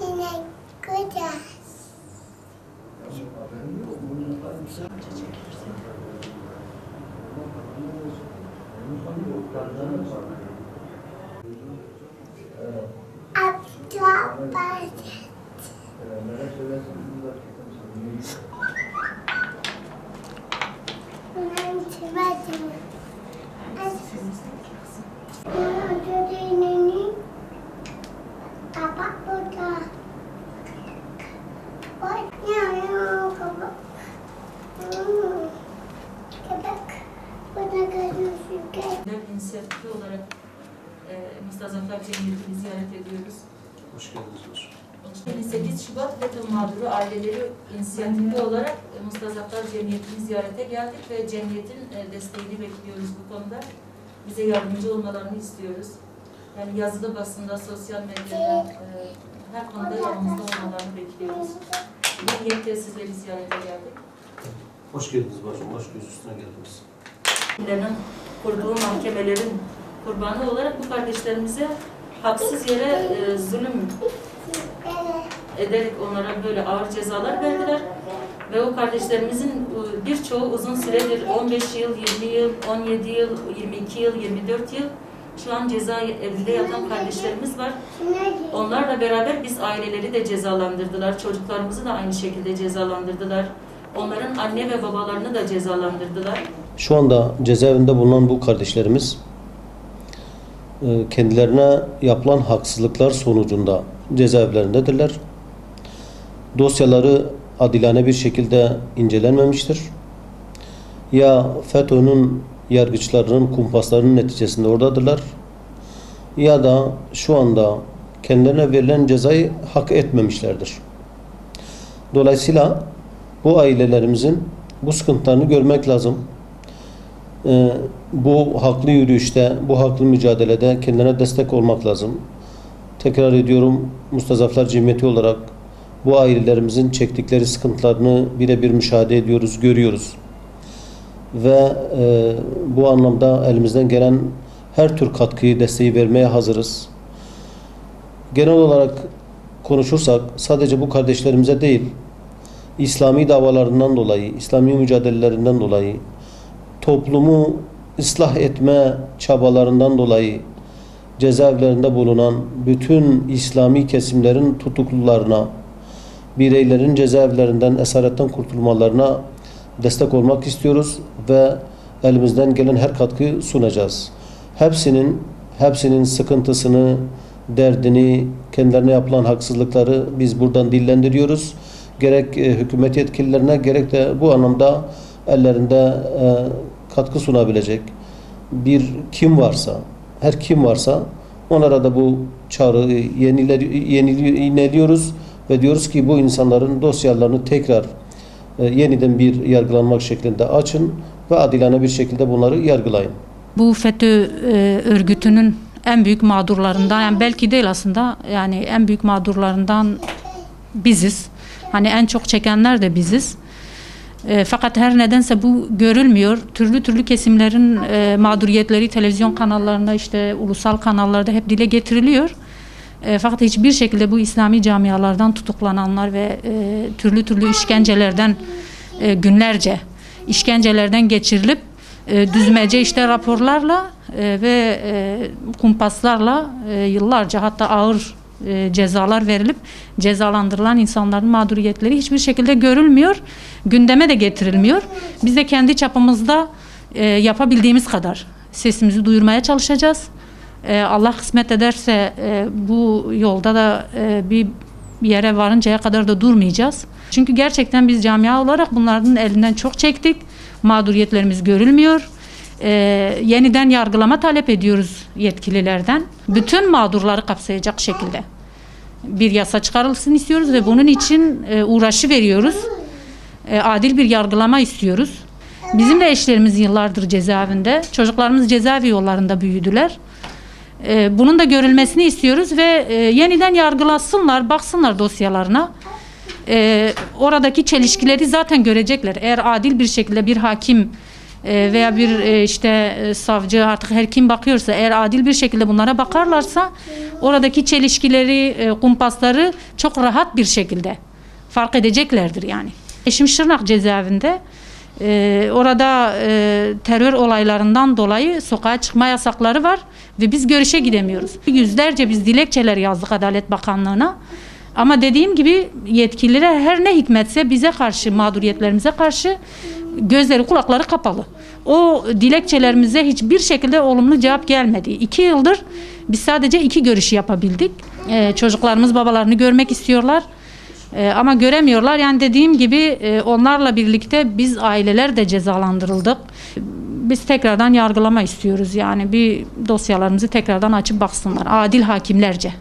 Yine güzel. Abdülbazet. Ben severim. Baba burada. Bak ya baba. Köpek. Bana görüyorsun. İnisiyatifi olarak Mustazaflar Cemiyeti'ni ziyaret ediyoruz. Hoş geldiniz hocam. 28 Şubat FETÖ mağduru aileleri inisiyatifi olarak Mustazaflar Cemiyeti'ni ziyarete geldik ve cemiyetin desteğini bekliyoruz bu konuda. Bize yardımcı olmalarını istiyoruz. Yani yazılı basında, sosyal medyada her konuda yanımızda olmalarını bekliyoruz. Cemiyet tesisleri ziyarete geldik. Hoş geldiniz bacım, baş göz üstüne geldiniz. Kurduğu mahkemelerin kurbanı olarak bu kardeşlerimize haksız yere zulüm ederek onlara böyle ağır cezalar verdiler. Ve o kardeşlerimizin birçoğu uzun süredir 15 yıl, 20 yıl, 17 yıl, 22 yıl, 24 yıl şu an cezaevinde yatan kardeşlerimiz var. Onlarla beraber biz aileleri de cezalandırdılar. Çocuklarımızı da aynı şekilde cezalandırdılar. Onların anne ve babalarını da cezalandırdılar. Şu anda cezaevinde bulunan bu kardeşlerimiz kendilerine yapılan haksızlıklar sonucunda cezaevlerindedirler. Dosyaları adilane bir şekilde incelenmemiştir. Ya FETÖ'nün yargıçlarının kumpaslarının neticesinde oradadırlar ya da şu anda kendilerine verilen cezayı hak etmemişlerdir. Dolayısıyla bu ailelerimizin bu sıkıntılarını görmek lazım. Bu haklı yürüyüşte, bu haklı mücadelede kendilerine destek olmak lazım. Tekrar ediyorum, Mustazaflar Cemiyeti olarak bu ailelerimizin çektikleri sıkıntılarını birebir müşahede ediyoruz, görüyoruz. Ve bu anlamda elimizden gelen her tür katkıyı, desteği vermeye hazırız. Genel olarak konuşursak sadece bu kardeşlerimize değil, İslami davalarından dolayı, İslami mücadelelerinden dolayı, toplumu ıslah etme çabalarından dolayı cezaevlerinde bulunan bütün İslami kesimlerin tutuklularına, bireylerin cezaevlerinden, esaretten kurtulmalarına destek olmak istiyoruz ve elimizden gelen her katkıyı sunacağız. Hepsinin sıkıntısını, derdini, kendilerine yapılan haksızlıkları biz buradan dillendiriyoruz. Gerek hükümet yetkililerine gerek de bu anlamda ellerinde katkı sunabilecek bir her kim varsa onlara da bu çağrıyı yeniliyoruz ve diyoruz ki bu insanların dosyalarını tekrar yeniden bir yargılanmak şeklinde açın ve adilane bir şekilde bunları yargılayın. Bu FETÖ örgütünün en büyük mağdurlarından, yani belki değil aslında, yani en büyük mağdurlarından biziz. Hani en çok çekenler de biziz. Fakat her nedense bu görülmüyor. Türlü kesimlerin mağduriyetleri televizyon kanallarında, işte ulusal kanallarda hep dile getiriliyor. Fakat hiçbir şekilde bu İslami camialardan tutuklananlar ve türlü işkencelerden günlerce işkencelerden geçirilip düzmece işte raporlarla ve kumpaslarla yıllarca, hatta ağır cezalar verilip cezalandırılan insanların mağduriyetleri hiçbir şekilde görülmüyor, gündeme de getirilmiyor. Biz de kendi çapımızda yapabildiğimiz kadar sesimizi duyurmaya çalışacağız. Allah kısmet ederse bu yolda da bir yere varıncaya kadar da durmayacağız. Çünkü gerçekten biz camia olarak bunların elinden çok çektik. Mağduriyetlerimiz görülmüyor. Yeniden yargılama talep ediyoruz yetkililerden. Bütün mağdurları kapsayacak şekilde bir yasa çıkarılsın istiyoruz ve bunun için uğraşı veriyoruz. Adil bir yargılama istiyoruz. Bizim de eşlerimiz yıllardır cezaevinde. Çocuklarımız cezaevi yollarında büyüdüler. Bunun da görülmesini istiyoruz ve yeniden yargılasınlar, baksınlar dosyalarına. Oradaki çelişkileri zaten görecekler. Eğer adil bir şekilde bir hakim veya bir savcı, artık her kim bakıyorsa, eğer adil bir şekilde bunlara bakarlarsa oradaki çelişkileri, kumpasları çok rahat bir şekilde fark edeceklerdir yani. Eşim Şırnak cezaevinde. Orada terör olaylarından dolayı sokağa çıkma yasakları var ve biz görüşe gidemiyoruz. Yüzlerce biz dilekçeler yazdık Adalet Bakanlığı'na. Ama dediğim gibi yetkililer her ne hikmetse bize karşı, mağduriyetlerimize karşı gözleri kulakları kapalı. O dilekçelerimize hiçbir şekilde olumlu cevap gelmedi. 2 yıldır biz sadece 2 görüş yapabildik. Çocuklarımız babalarını görmek istiyorlar. Ama göremiyorlar. Yani dediğim gibi onlarla birlikte biz aileler de cezalandırıldık. Biz tekrardan yargılama istiyoruz. Yani bir dosyalarımızı tekrardan açıp baksınlar. Adil hakimlerce.